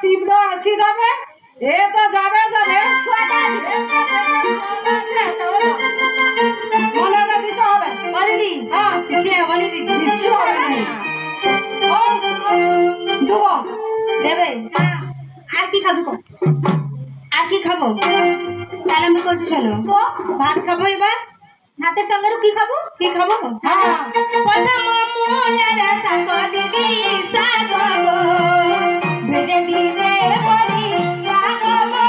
তীব্র আসি যাবে এ তো যাবে যাবে মনে দিতে হবে বলে দি হ্যাঁ বলে দি কিচ্ছু হবে না দেবো দেবে আর কি খাবি আর কি খাবো তাহলে আমি বলছি শোনো ভাত খাবো এবার ভাতের সঙ্গে কি খাবো হ্যাঁ প্রথম মূলের শাক দিদি শাক গো ভেজে দিলে বলি শাক গো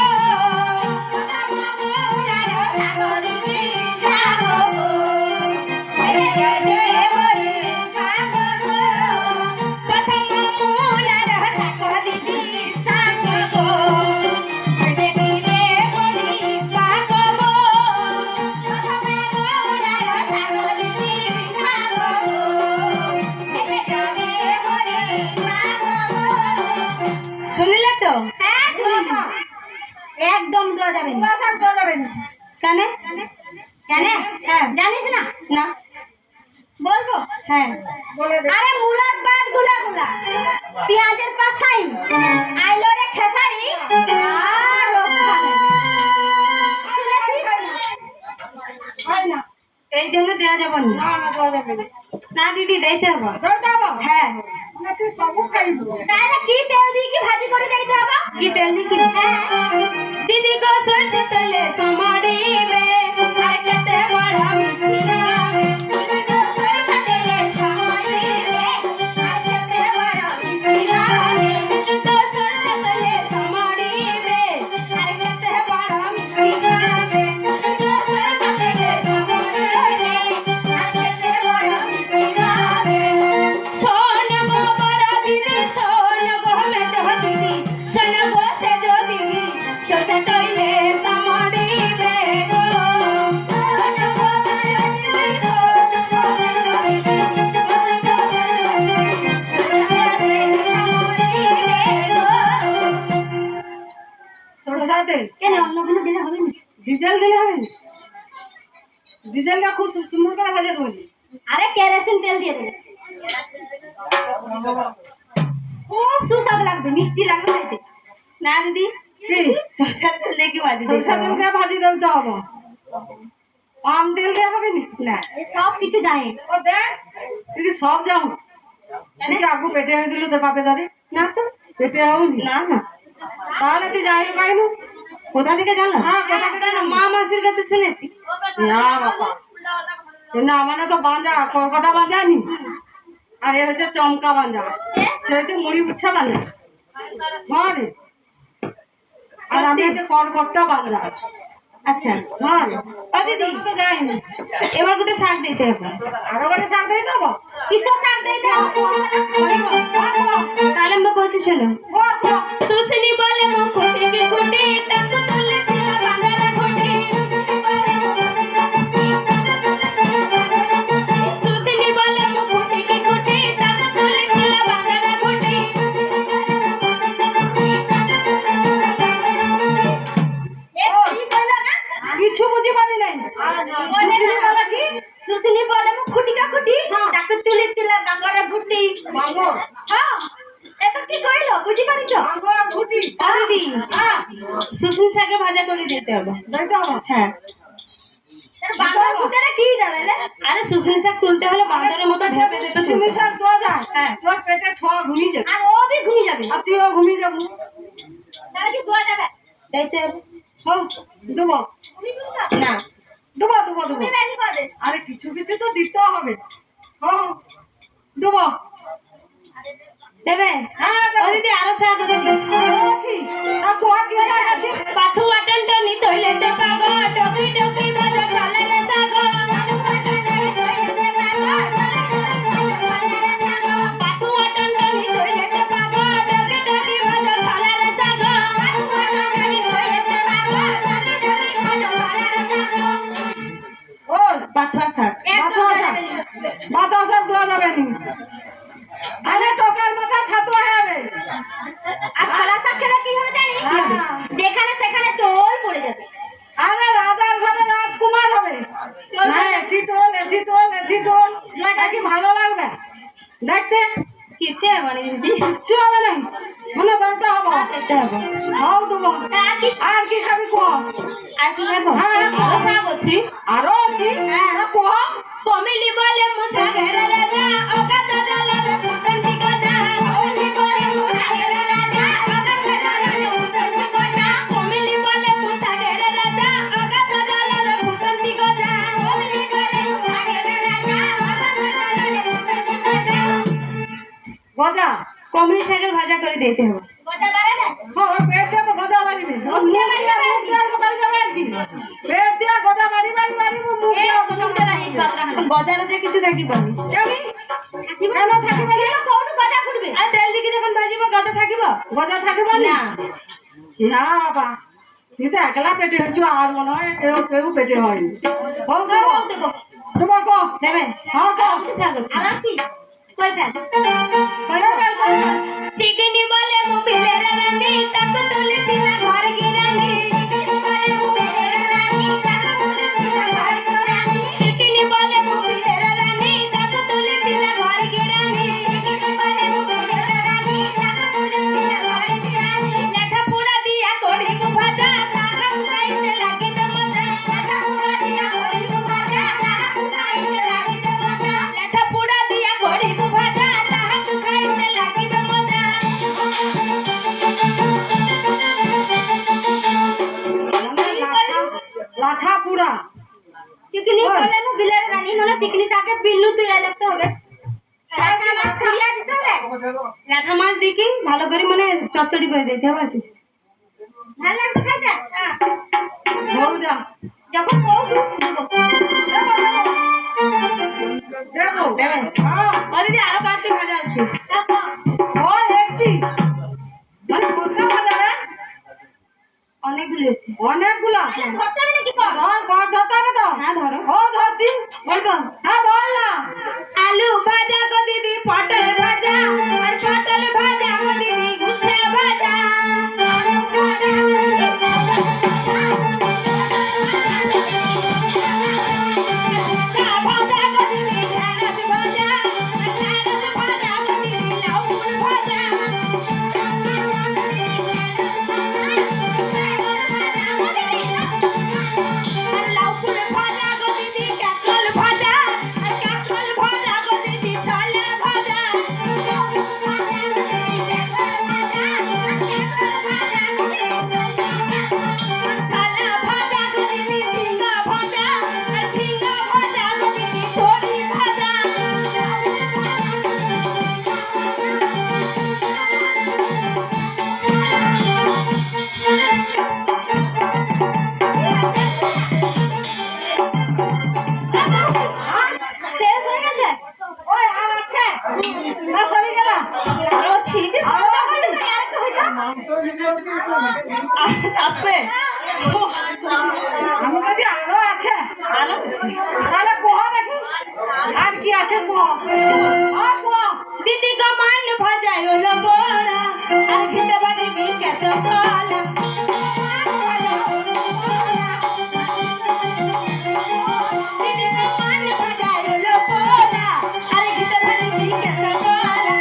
প্রথম মূলের শাক দিদি শাক গো ভেজে দিলে বলি শাক গো প্রথম মূলের শাক দিদি শাক গো ভেজে দিলে বলি শাক গো শুনলে তো? হ্যাঁ শুনেছি। একদম দেওয়া যাবে না। দেওয়া যাবে না কেন? কেন? হ্যাঁ। জানিস না? না বলবো? হ্যাঁ বলে দে আরে মুলার পাত গুলা পেঁয়াজের পাত খাই আইলো রে খেসারি আর ওখানে শুনেছিস? হয় না এই জন্য দেওয়া যাবে না না না দেওয়া যাবে না না দিদি দিতে হবে দিতে হবে হ্যাঁ না তুই সবু খাইব তাহলে কি তেল দিয়ে কি ভাজি করে দিতে হবে? কি তেল দিকি দিদি গো সরষে তেলে তোমারিবে আর কেতে বড় মিষ্টি সরষে তেলে তোমারিবে আর কেতে বড় মিষ্টি তো সরষে তেলে তোমারিবে আর কেতে বড় মিষ্টি তো সরষে তেলে তোমারিবে আর কেতে বড় মিষ্টি শোন গো বড় দিদি শোন গো মেজো দিদি শোন গো সেজো দিদি সরষে তেলে তোমারিবে গো শোন গো বড় দিদি শোন গো তোর সাথে কেন অন্যগুলো দিলে হবে না ডিজেল দিলে হবে না ডিজেলটা খুব সুন্দর করে ভাজা করবি আরে কেরোসিন তেল দিয়ে দে। খুব সুস্বাদু লাগবে, মিষ্টি লাগবে খাইতে। না দিদি সরষের তেল দিয়ে কি ভাজি সরষের তেল দিয়ে ভাজি দিতে হবে পাম তেল দিয়ে হবে না এই সব কিছু জানে। ও দেখ তুই সব যাও তুই আগু পেটে এনে দিল তোর বাপে দাঁড়ি না তো পেটে আউনি না না তাহলে তুই যাই পাইলু কোথা থেকে জানো হ্যাঁ কোথা থেকে জানো? মা মাসির কাছে শুনেছি না বাবা না মানে তো বাঁধা কলকাতা বাঁধা নি আর এ হচ্ছে চমকা বাঁধা সে হচ্ছে মুড়ি উচ্ছা বাঁধা হ্যাঁ রে আর আমি হচ্ছে কলকাতা বাঁধা আচ্ছা হ্যাঁ রে ও দিদি তো যাইনি এবার গোটে শাক দিতে হবে আরো করে শাক দিয়ে দেবো কিসের শাক দিতে হবে? তাহলে আমি বলছি শোনো সুসিনি বলে মো খুঁটি কি খুঁটি তাকে তুলে শিলা বাঁধারা খুঁটি সুসিনি বলে মো খুঁটি কি খুঁটি তাকে তুলে শিলা বাঁধারা খুঁটি কি কইলো না? কিছু বুঝি পারি নাই বলে সুসিনি না। বলে কি সুসিনি বলে মু খুটিকা খুটি তাকে তুলি তিলা গাঙ্গরে ঘুটি। মাঙ্গো হ্যাঁ এটা কি কইলো বুঝি পারিছো? মাঙ্গো আর ঘুটি ও দিদি হ্যাঁ সুসিনি শাকে ভাজা করে দিতে হবে দিতে হবে হ্যাঁ তার বাংলার ঘুটারে কি দেবে রে? আরে সুসিনি শাক তুলতে হলে বাঁদরের মতো ঢেপে ঢেপে সুসিনি তুলতে শাক হবে। দেওয়া যায় হ্যাঁ তোর পেটে ছোঁয়া ঘুমিয়ে যাবে আর ও भी ঘুমিয়ে যাবে। আর তুইও ঘুমিয়ে যাবো তাহলে কি দোয়া যাবে? দিতে হবে হ্যাঁ দেবো তুমি বুঝছো? না দেবো দেবো দেবো তুমি রাজি করবে। আরে কিছু কিছু তো দিতে হবে হ্যাঁ দেবো দেবে হ্যাঁ ও দিদি আরো শাক দিদি দেবো আর তোমার কি শাক আছে পাথু বাটনটা নি তৈলেতে পাগো টকি টকি বাজা চালে রে সাগো পাথু বাটনটা নি তৈলেতে পাগো টকি টকি বাজা চালে রে সাগো ও পাথুয়া শাক বাতাসা দেওয়া যাবে নি আরে টোকার মাথা খাতো হবে আর কলা শাক খেলে কি হবে জানিস? হ্যাঁ। যেখানে খেতে হবে। খাও দেবো। আর কি খাবি কো? আর কি খাবো? হ্যাঁ, আরো খাবো আছি। আরো আছে? হ্যাঁ, কো। কমিলি বলে মুসা ঘেরা রাজা ওকা দাদা লাদা পুতন্তি কথা কমিলি বলে মুসা ঘেরা রাজা ওকা দাদা লাদা পুতন্তি কথা কমিলি বলে মুসা ঘেরা রাজা ওকা দাদা লাদা পুতন্তি কথা কমিলি বলে মুসা ঘেরা রাজা ওকা দাদা লাদা পুতন্তি কথা গজা। কমিলি শাকের ভাজা করে দিতে হবে। গোটা বাড়া না হ্যাঁ, পেট দিয়ে তো গজা মারিবি। মুখ দিয়ে গজা মারিবি। পেট দিয়ে গজা মারিবি। মুখ দিয়ে শুনতে পারি বাবরা তো গজারে যে কিছু থাকি পারি কেন থাকিব কেন কোন গজা ফুটবে আর তেল দিকে যখন ভাজিব গজা থাকিব গজা থাকিব না? না বাবা, তুই তো একলা পেটে হয়েছো, আর মনে হয় কেউ পেটে হয়নি। হোক দেবো দেবো তোমার কো দেবে হ্যাঁ কো আরামসি কই ফেল চিকেনি বলে মোবিলের রানী তাকে তুলে দিলা ঘর গিরানি চিকেনি বলে মোবিলের রানী তাকে তুলে দিলা ঘর গিরানি চিকেনি বলে মোবিলের রানী তাকে তুলে দিলা ঘর গিরানি চিকেনি বলে মোবিলের রানী তাকে তুলে দিলা ঘর গিরানি লেঠা পুরা দিয়া করিব ভাজা তাহা খাইতে লাগিত মজা লেঠা পুরা দিয়া করিব ভাজা তাহা খাইতে লাগিত মজা লেঠা পুরা দিয়া করিব ভাজা তাহা খাইতে লাগিত মজা লাঠা পুরা। চিকনি বলে মু বিলের রানী মানে চিকনি তাকে বিল্লু তুই রাখতে হবে টাকা না খুলিয়া দিতে হবে লেঠা মাছ দেখি ভালো করে মানে চচ্চড়ি করে দিতে হবে আর কি। ভালো লাগবে খাইতে হোক যা যখন কও দেবো দেখো দেবে হ্যাঁ ও দিদি আরো পাঁচটি ভাজা আছে ওই একটি মানে কোথা ভাজা রে? অনেকগুলো আছে অনেকগুলা। ধরতে হবে নাকি কর ধর ধর ধরতে হবে তো? হ্যাঁ ধরো ও ধরছি। বলতো হ্যাঁ বল না। আলু ভাজা গো দিদি পটল ভাজা আর পটল ভাজা গো দিদি গুছা ভাজা আলু ভাজা গো দিদি ভাজা গো দিদি ঢেঁড়স ভাজা ঢেঁড়স ভাজা গো দিদি লাউ ভাজা আর লাউ ভাজা গো দিদি কাঁকরোল ভাজা আর কাঁকরোল ভাজা গো দিদি ছোলা ভাজা ছোলা ভাজা গো দিদি ঝিঙ্গা ভাজা আর ঝিঙ্গা ভাজা গো দিদি তরি ভাজা শেষ হয়ে গেছে ওই আর আছে? না সরি গেলা? আরো ঠিক আরো আছে? আরেকটা হইতো আছে আমি কাছে আরো আছে। আরো আছে তাহলে কোহা দেখি আর কি আছে কোহ। আর কোহ। দিদি গো মান ভাজা হলো বড়া আর খেতে বাড়ি বিকে চকলা দিদি গো মান ভাজা হলো বড়া আর খেতে বাড়ি বিকে চকলা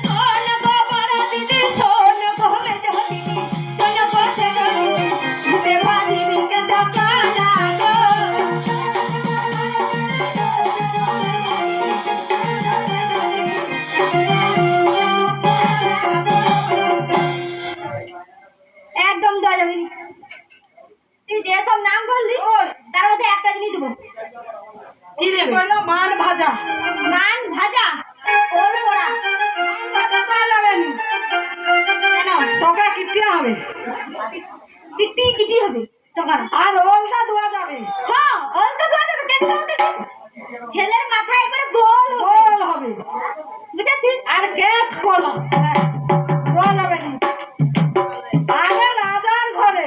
সোন গো বড়া দিদি সোন গো মেজো দিদি সোন গো সেজো দিদি ঘুমে বাড়ি বিকে চকলা গো একদম দেওয়া যাবে না। তুই যে সব নাম বললি তার মধ্যে একটা জিনিস দেবো কি রে বললো? মান ভাজা। মান ভাজা ওল পোড়া ভাজা তো আর হবে না। কেন? টকা কিস্তি হবে। কিটি কিটি হবে তখন আর ওলটা ধোয়া যাবে। হ্যাঁ ওল তো দেওয়া যাবে কেন দেবো দেখি ছেলের মাথা একবারে গোল হবে গোল হবে। বুঝেছিস আর গ্যাস কলা ধোয়া যাবে না। আগে রাজার ঘরে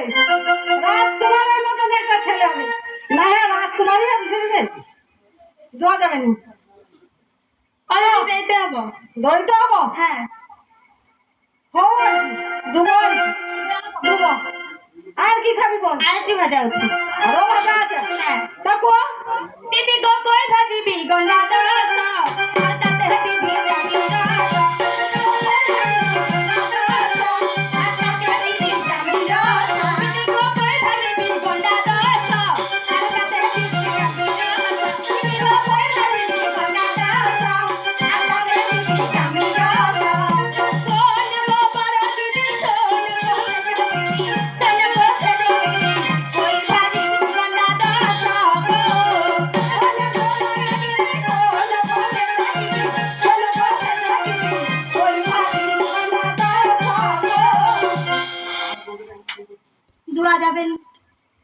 রাজকুমারের মতন একটা ছেলে হবে। না হ্যাঁ রাজকুমারী হবে ছেলে ধোয়া যাবে না। আরে দিতে হবে দইতে হবো? হ্যাঁ হয় দুবো দুবো আর কি খাবি বল? আরেকটি ভাজা হচ্ছে। আরো ভাজা আছে? হ্যাঁ। দেখো দিদি গো কই ভাজিবি গলা দরস